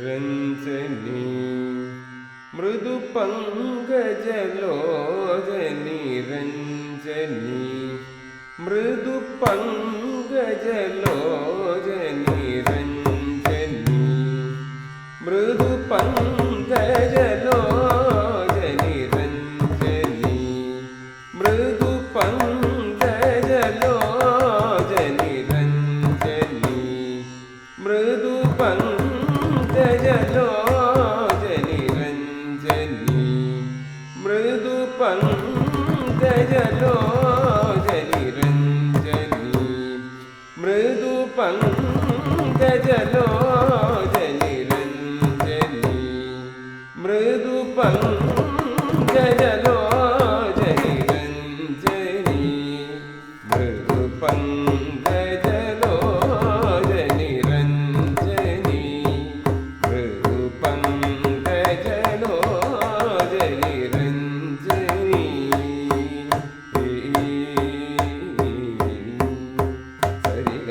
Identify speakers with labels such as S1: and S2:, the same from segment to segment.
S1: रंजनी मृदु पंकजलोचनी रंजनी मृदु पंकजलोचनी रंजनी मृदु पंकजलोचनी रंजनी मृदु पंकजलोचनी रंजनी मृदु पंकजलोचनी रंजनी मृदु पंकजलोचनी रंजनी मृदु पंकजलोचनी रंजनी मृदु पंकजलोचनी रंजनी मृदु पंकजलोचनी रंजनी मृदु पंकजलोचनी रंजनी सरि ग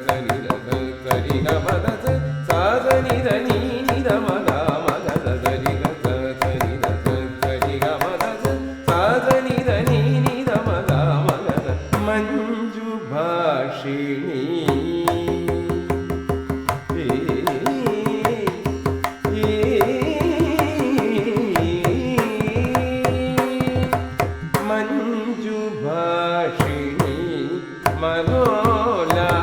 S1: सरि ग सरि ग पद सा सनि धनि नि ध म ग म ग सरि ग सरि ग सरि ग पद सा सनि धनि नि ध म ग म ग मंजु भाषिणी मंजु भाषिणी मनोलासिनी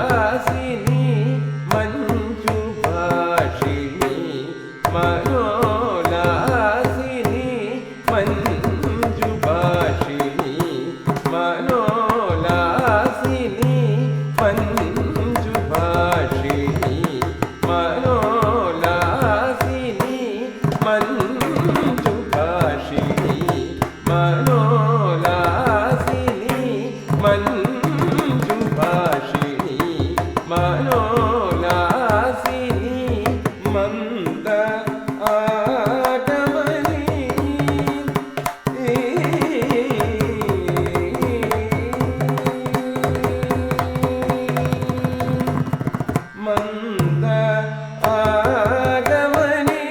S1: मंजु भाषिणी मनोलासिनी मंजु भाषिणी मनोलासिनी मंजु भाषिणी मनोलासिनी मंजु भाषिणी मनोलासिनी मंजु भाषिणी मनोलासिनी मंद आगमनी मंद आगमनी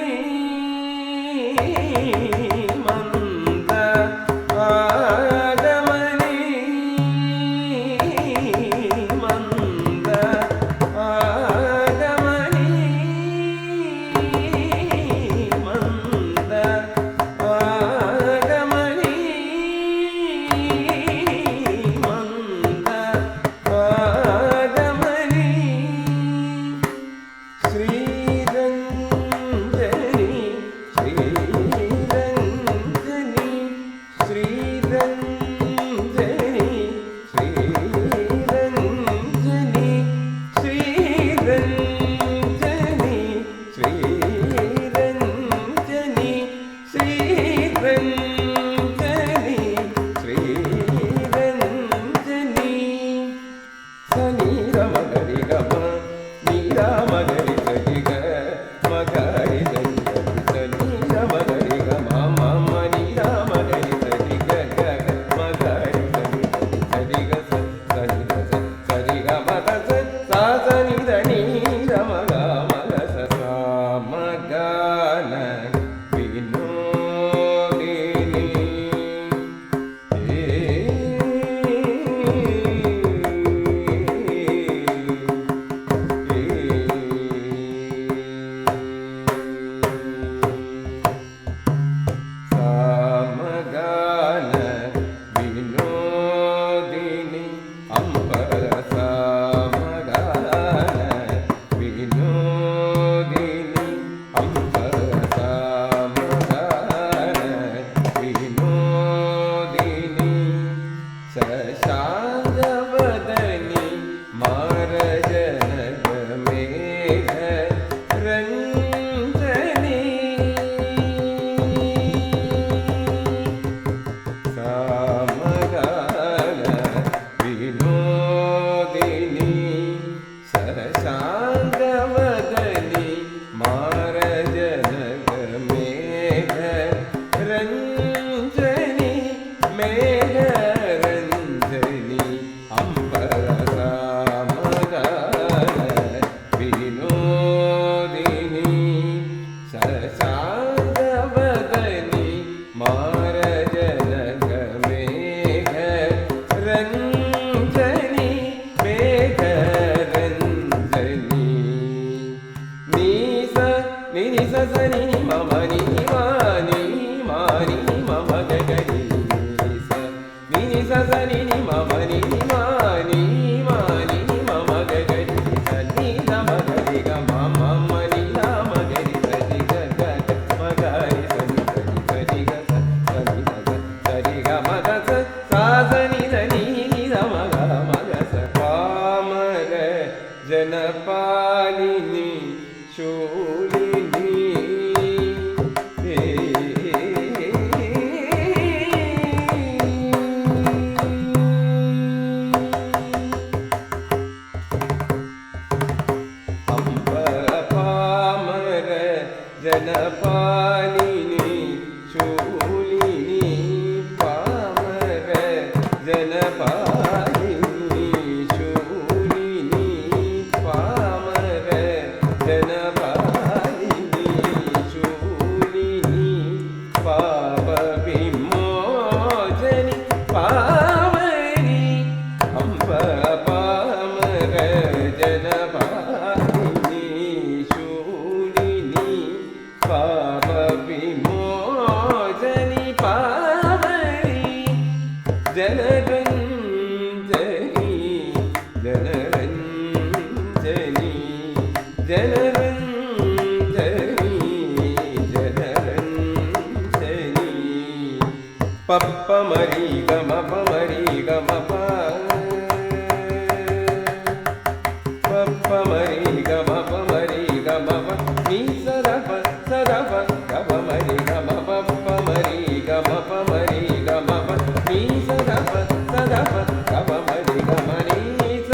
S1: മേഘരഞ്ജനി അംബരസാമഗാന വിനോദിനി ശശാങ്കവദനി മാരജനകമേഘ രഞ്ജനി മേഘരഞ്ജനി നീസ നിനിസ സനി മമ നി മാനി മാനി മമ ഗഗരി നീസ നിനിസ സനി മമ നി മാനി മാനി മമ ഗഗരി സനി നമ ഗരി ഗ മമ മനി നമ ഗരി സരി ഗ ഗ മഗരി സനി സരി ഗ സനി ഗ സരി ഗ മഗ സ സനി ധനി നി ധ മഗ മഗ സ പാമര ജനപാലിനി ശൂലിനി പാമര ജനപാലിനി ശൂലിനി പാമര ജനപാലിനി ശൂലിനി പാമര ജനപാലിനി ശൂലിനി പാപ വിമോചനി പാവനി അംബ പാമര ജനപാലിനി ശൂലിനി പാപ വിമോചനി പാവനി ജനരഞ്ജനി ജനരഞ്ജനി ജനരഞ്ജനി ജനരഞ്ജനി പപ്പ മരി ഗമ പമരി ഗമ പപ്പ മരി ഗമ പമരി ഗമ നീ സദപ സദപ ഗമ മരി ഗമ പപ്പ മരി ഗമ പമരി ഗമ നീ സദപ സദപ ഗമ മരി ഗമ നീ സ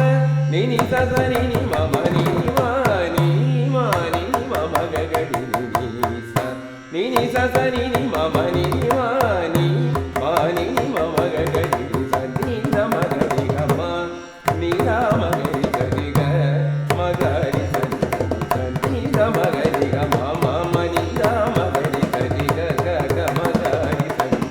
S1: നിനി സ സനി നി മമ നി മാനി മാനി മമ ഗഗരി നി സ നിനി സ സനി നി മമ നി മാനി മാനി മമ ഗഗരി സനി നമ ഗരി ഗമ നീ രാമ ഗരി ഗരി ഗ മഗരി സനി സനി നമ ഗരി ഗമ മമ നി രാമ ഗരി ഗരി ഗ ഗ ഗ മഗരി സനി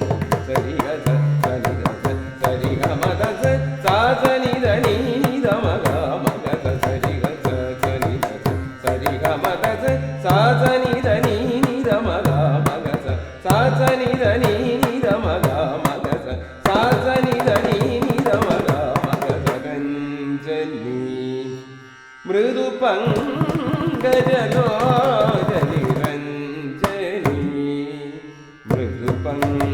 S1: സരി ഗ സ സനി ഗ സ സരി ഗ മ ധ സ സാ സനി ധ നി നി ധ മ ഗ മ ഗ സ സരി ഗ സ സനി ധ സ സരി ഗ മ ധ സ സാ സനി ധ നി നി ധ മ ഗ മ ഗ സ സാ സനി ധ നി നി ധ മ ഗ മ ഗ സ സാ സനി ധ നി നി ധ മ ഗ മ ഗ സ ഗഞ്ജനി മൃദു പങ്കജലോചനി രഞ്ജനി മൃദു പങ്ക